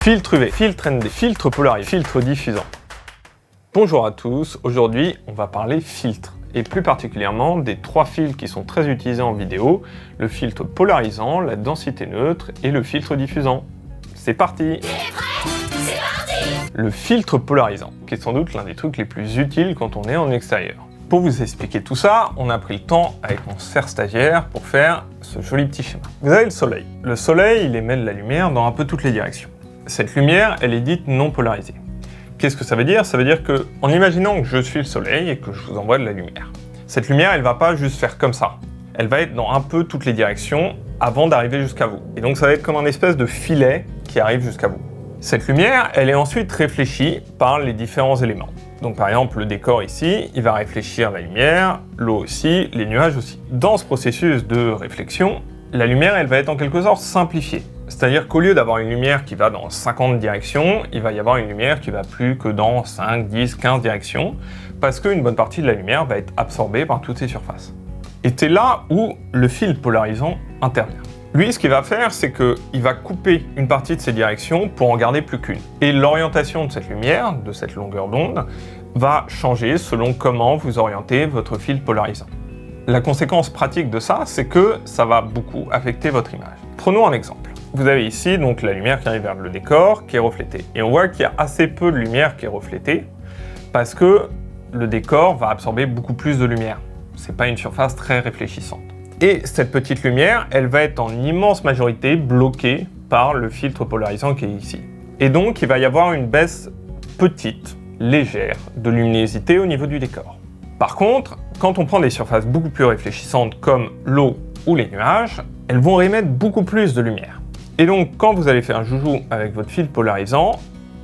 Filtre UV, filtre ND, filtre polarisé, filtre diffusant. Bonjour à tous, aujourd'hui on va parler filtre, et plus particulièrement des trois filtres qui sont très utilisés en vidéo, le filtre polarisant, la densité neutre et le filtre diffusant. C'est parti! Le filtre polarisant, qui est sans doute l'un des trucs les plus utiles quand on est en extérieur. Pour vous expliquer tout ça, on a pris le temps avec mon cher stagiaire pour faire ce joli petit schéma. Vous avez le soleil. Le soleil, il émet de la lumière dans un peu toutes les directions. Cette lumière, elle est dite non polarisée. Qu'est-ce que ça veut dire? Ça veut dire que, en imaginant que je suis le soleil et que je vous envoie de la lumière, cette lumière, elle va pas juste faire comme ça. Elle va être dans un peu toutes les directions avant d'arriver jusqu'à vous. Et donc ça va être comme un espèce de filet qui arrive jusqu'à vous. Cette lumière, elle est ensuite réfléchie par les différents éléments. Donc par exemple, le décor ici, il va réfléchir la lumière, l'eau aussi, les nuages aussi. Dans ce processus de réflexion, la lumière, elle va être en quelque sorte simplifiée. C'est-à-dire qu'au lieu d'avoir une lumière qui va dans 50 directions, il va y avoir une lumière qui va plus que dans 5, 10, 15 directions, parce qu'une bonne partie de la lumière va être absorbée par toutes ces surfaces. Et c'est là où le filtre polarisant intervient. Lui, ce qu'il va faire, c'est qu'il va couper une partie de ces directions pour en garder plus qu'une. Et l'orientation de cette lumière, de cette longueur d'onde, va changer selon comment vous orientez votre filtre polarisant. La conséquence pratique de ça, c'est que ça va beaucoup affecter votre image. Prenons un exemple. Vous avez ici donc la lumière qui arrive vers le décor, qui est reflétée. Et on voit qu'il y a assez peu de lumière qui est reflétée, parce que le décor va absorber beaucoup plus de lumière. C'est pas une surface très réfléchissante. Et cette petite lumière, elle va être en immense majorité bloquée par le filtre polarisant qui est ici. Et donc, il va y avoir une baisse petite, légère, de luminosité au niveau du décor. Par contre, quand on prend des surfaces beaucoup plus réfléchissantes comme l'eau ou les nuages, elles vont émettre beaucoup plus de lumière. Et donc, quand vous allez faire un joujou avec votre filtre polarisant,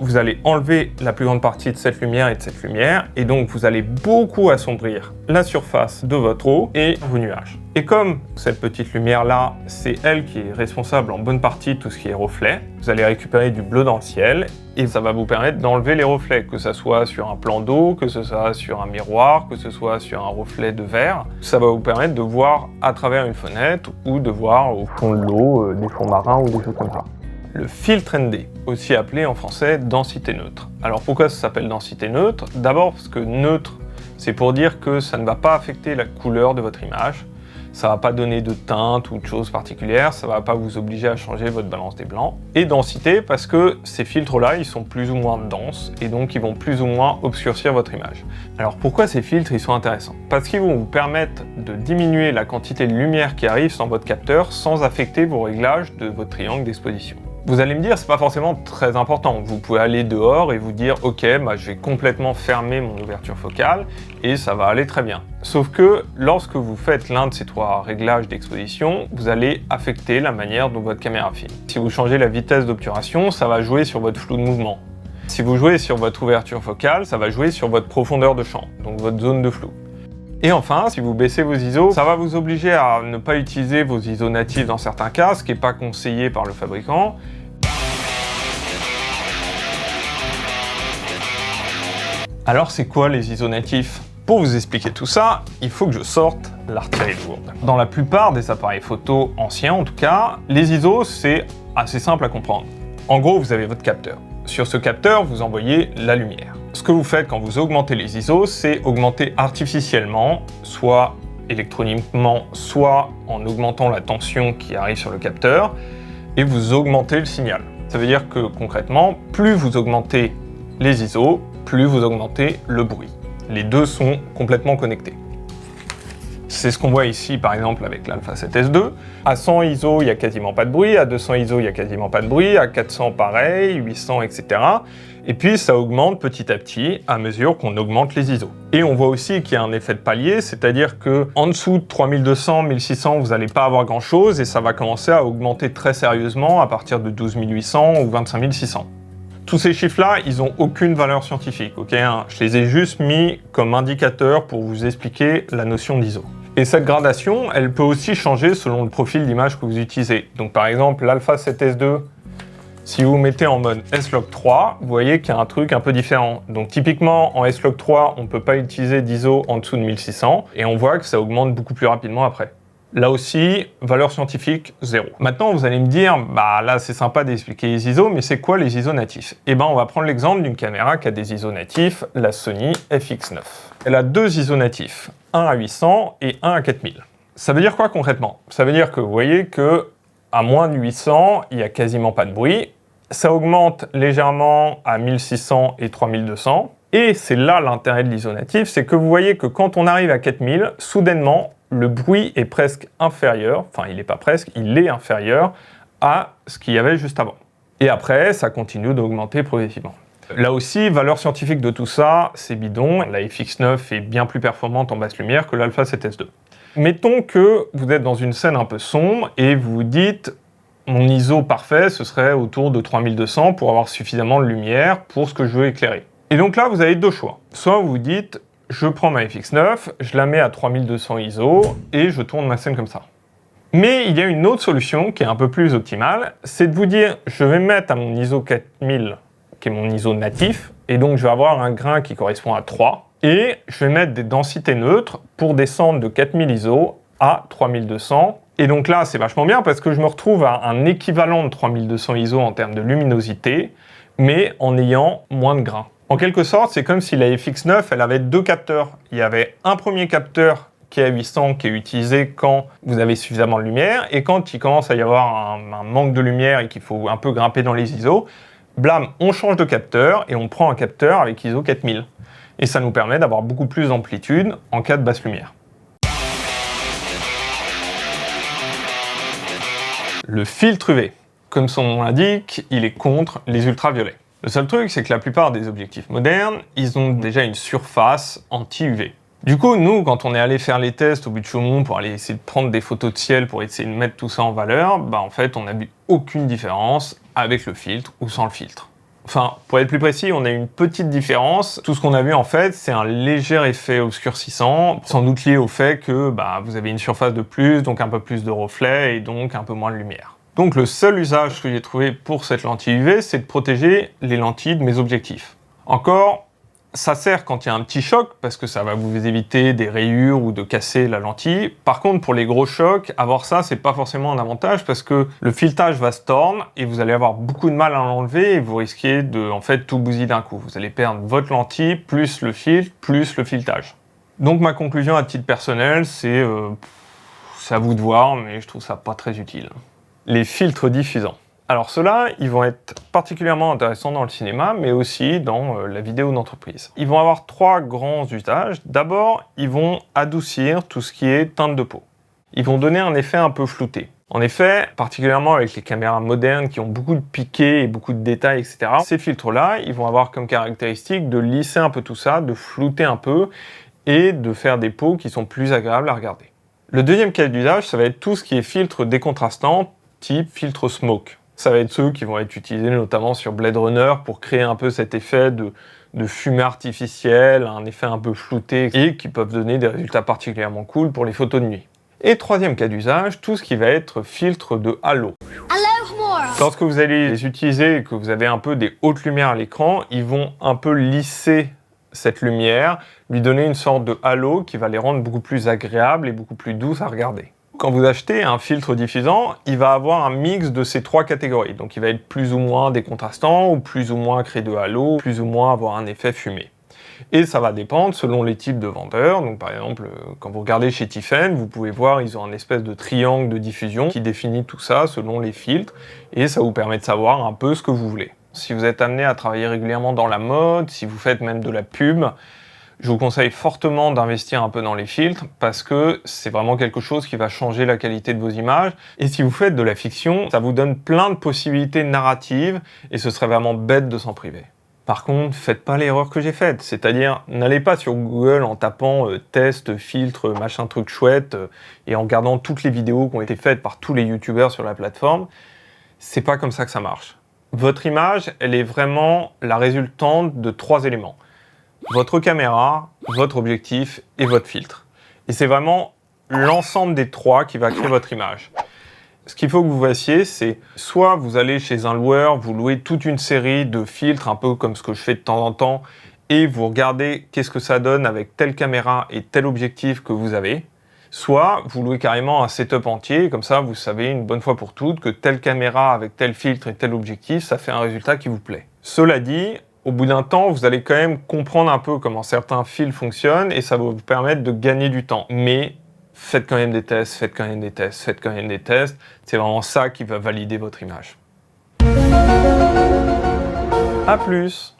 vous allez enlever la plus grande partie de cette lumière et de cette lumière, et donc vous allez beaucoup assombrir la surface de votre eau et vos nuages. Et comme cette petite lumière-là, c'est elle qui est responsable en bonne partie de tout ce qui est reflet, vous allez récupérer du bleu dans le ciel, et ça va vous permettre d'enlever les reflets, que ce soit sur un plan d'eau, que ce soit sur un miroir, que ce soit sur un reflet de verre. Ça va vous permettre de voir à travers une fenêtre, ou de voir au fond de l'eau, des fonds marins ou des choses comme ça. Le filtre ND, aussi appelé en français densité neutre. Alors pourquoi ça s'appelle densité neutre? D'abord parce que neutre, c'est pour dire que ça ne va pas affecter la couleur de votre image, ça ne va pas donner de teinte ou de choses particulières, ça ne va pas vous obliger à changer votre balance des blancs. Et densité parce que ces filtres-là, ils sont plus ou moins denses et donc ils vont plus ou moins obscurcir votre image. Alors pourquoi ces filtres ils sont intéressants? Parce qu'ils vont vous permettre de diminuer la quantité de lumière qui arrive sur votre capteur sans affecter vos réglages de votre triangle d'exposition. Vous allez me dire, c'est pas forcément très important. Vous pouvez aller dehors et vous dire, ok, je vais complètement fermer mon ouverture focale et ça va aller très bien. Sauf que lorsque vous faites l'un de ces trois réglages d'exposition, vous allez affecter la manière dont votre caméra filme. Si vous changez la vitesse d'obturation, ça va jouer sur votre flou de mouvement. Si vous jouez sur votre ouverture focale, ça va jouer sur votre profondeur de champ, donc votre zone de flou. Et enfin, si vous baissez vos ISO, ça va vous obliger à ne pas utiliser vos ISO natifs dans certains cas, ce qui n'est pas conseillé par le fabricant. Alors c'est quoi les ISO natifs? Pour vous expliquer tout ça, il faut que je sorte l'artillerie lourde. Dans la plupart des appareils photo anciens en tout cas, les ISO c'est assez simple à comprendre. En gros, vous avez votre capteur. Sur ce capteur, vous envoyez la lumière. Ce que vous faites quand vous augmentez les ISO, c'est augmenter artificiellement, soit électroniquement, soit en augmentant la tension qui arrive sur le capteur, et vous augmentez le signal. Ça veut dire que concrètement, plus vous augmentez les ISO, plus vous augmentez le bruit. Les deux sont complètement connectés. C'est ce qu'on voit ici par exemple avec l'Alpha 7S2. À 100 ISO, il n'y a quasiment pas de bruit, à 200 ISO, il n'y a quasiment pas de bruit, à 400 pareil, 800, etc. Et puis ça augmente petit à petit à mesure qu'on augmente les ISO. Et on voit aussi qu'il y a un effet de palier, c'est-à-dire que en dessous de 3200, 1600, vous n'allez pas avoir grand-chose et ça va commencer à augmenter très sérieusement à partir de 12800 ou 25600. Tous ces chiffres-là, ils n'ont aucune valeur scientifique, ok? Je les ai juste mis comme indicateur pour vous expliquer la notion d'ISO. Et cette gradation, elle peut aussi changer selon le profil d'image que vous utilisez. Donc par exemple, l'Alpha 7S2, si vous mettez en mode S-Log 3, vous voyez qu'il y a un truc un peu différent. Donc typiquement, en S-Log 3, on ne peut pas utiliser d'ISO en dessous de 1600, et on voit que ça augmente beaucoup plus rapidement après. Là aussi, valeur scientifique, 0. Maintenant, vous allez me dire, bah là, c'est sympa d'expliquer les ISO, mais c'est quoi les ISO natifs? Eh ben, on va prendre l'exemple d'une caméra qui a des ISO natifs, la Sony FX9. Elle a deux ISO natifs, un à 800 et un à 4000. Ça veut dire quoi concrètement? Ça veut dire que vous voyez que à moins de 800, il n'y a quasiment pas de bruit. Ça augmente légèrement à 1600 et 3200. Et c'est là l'intérêt de l'ISO natif, c'est que vous voyez que quand on arrive à 4000, soudainement, le bruit est presque inférieur, enfin il n'est pas presque, il est inférieur à ce qu'il y avait juste avant. Et après, ça continue d'augmenter progressivement. Là aussi, valeur scientifique de tout ça, c'est bidon. La FX9 est bien plus performante en basse lumière que l'Alpha 7S2. Mettons que vous êtes dans une scène un peu sombre et vous vous dites mon ISO parfait, ce serait autour de 3200 pour avoir suffisamment de lumière pour ce que je veux éclairer. Et donc là, vous avez deux choix. Soit vous vous dites, je prends ma FX9, je la mets à 3200 ISO et je tourne ma scène comme ça. Mais il y a une autre solution qui est un peu plus optimale, c'est de vous dire, je vais mettre à mon ISO 4000, qui est mon ISO natif, et donc je vais avoir un grain qui correspond à 3, et je vais mettre des densités neutres pour descendre de 4000 ISO à 3200. Et donc là, c'est vachement bien parce que je me retrouve à un équivalent de 3200 ISO en termes de luminosité, mais en ayant moins de grains. En quelque sorte, c'est comme si la FX9, elle avait deux capteurs. Il y avait un premier capteur qui est à 800, qui est utilisé quand vous avez suffisamment de lumière, et quand il commence à y avoir un manque de lumière et qu'il faut un peu grimper dans les ISO, blam, on change de capteur et on prend un capteur avec ISO 4000. Et ça nous permet d'avoir beaucoup plus d'amplitude en cas de basse lumière. Le filtre UV, comme son nom l'indique, il est contre les ultraviolets. Le seul truc, c'est que la plupart des objectifs modernes, ils ont déjà une surface anti-UV. Du coup, nous, quand on est allé faire les tests au but de Chaumont pour aller essayer de prendre des photos de ciel pour essayer de mettre tout ça en valeur, bah en fait, on n'a vu aucune différence avec le filtre ou sans le filtre. Enfin, pour être plus précis, on a une petite différence. Tout ce qu'on a vu, en fait, c'est un léger effet obscurcissant, sans doute lié au fait que vous avez une surface de plus, donc un peu plus de reflets et donc un peu moins de lumière. Donc le seul usage que j'ai trouvé pour cette lentille UV, c'est de protéger les lentilles de mes objectifs. Encore, ça sert quand il y a un petit choc, parce que ça va vous éviter des rayures ou de casser la lentille. Par contre, pour les gros chocs, avoir ça, c'est pas forcément un avantage, parce que le filetage va se tordre, et vous allez avoir beaucoup de mal à l'enlever, et vous risquez de, en fait, tout bousiller d'un coup. Vous allez perdre votre lentille, plus le filtre, plus le filetage. Donc ma conclusion à titre personnel, c'est à vous de voir, mais je trouve ça pas très utile. Les filtres diffusants. Alors ceux-là, ils vont être particulièrement intéressants dans le cinéma, mais aussi dans la vidéo d'entreprise. Ils vont avoir trois grands usages. D'abord, ils vont adoucir tout ce qui est teinte de peau. Ils vont donner un effet un peu flouté. En effet, particulièrement avec les caméras modernes qui ont beaucoup de piquets et beaucoup de détails, etc., ces filtres-là, ils vont avoir comme caractéristique de lisser un peu tout ça, de flouter un peu et de faire des peaux qui sont plus agréables à regarder. Le deuxième cas d'usage, ça va être tout ce qui est filtre décontrastant, type filtre smoke. Ça va être ceux qui vont être utilisés notamment sur Blade Runner pour créer un peu cet effet de fumée artificielle, un effet un peu flouté et qui peuvent donner des résultats particulièrement cool pour les photos de nuit. Et troisième cas d'usage, tout ce qui va être filtre de halo. Lorsque vous allez les utiliser et que vous avez un peu des hautes lumières à l'écran, ils vont un peu lisser cette lumière, lui donner une sorte de halo qui va les rendre beaucoup plus agréables et beaucoup plus douces à regarder. Quand vous achetez un filtre diffusant, il va avoir un mix de ces trois catégories. Donc il va être plus ou moins décontrastant, ou plus ou moins créer de halo, plus ou moins avoir un effet fumé. Et ça va dépendre selon les types de vendeurs. Donc par exemple, quand vous regardez chez Tiffen, vous pouvez voir, ils ont un espèce de triangle de diffusion qui définit tout ça selon les filtres, et ça vous permet de savoir un peu ce que vous voulez. Si vous êtes amené à travailler régulièrement dans la mode, si vous faites même de la pub, je vous conseille fortement d'investir un peu dans les filtres parce que c'est vraiment quelque chose qui va changer la qualité de vos images. Et si vous faites de la fiction, ça vous donne plein de possibilités narratives et ce serait vraiment bête de s'en priver. Par contre, faites pas l'erreur que j'ai faite, c'est-à-dire n'allez pas sur Google en tapant test, filtre, machin truc chouette et en regardant toutes les vidéos qui ont été faites par tous les youtubeurs sur la plateforme. C'est pas comme ça que ça marche. Votre image, elle est vraiment la résultante de trois éléments. Votre caméra, votre objectif et votre filtre. Et c'est vraiment l'ensemble des trois qui va créer votre image. Ce qu'il faut que vous fassiez, c'est soit vous allez chez un loueur, vous louez toute une série de filtres, un peu comme ce que je fais de temps en temps, et vous regardez qu'est-ce que ça donne avec telle caméra et tel objectif que vous avez. Soit vous louez carrément un setup entier, comme ça vous savez une bonne fois pour toutes que telle caméra avec tel filtre et tel objectif, ça fait un résultat qui vous plaît. Cela dit, au bout d'un temps, vous allez quand même comprendre un peu comment certains fils fonctionnent et ça va vous permettre de gagner du temps. Mais faites quand même des tests, faites quand même des tests, faites quand même des tests. C'est vraiment ça qui va valider votre image. À plus!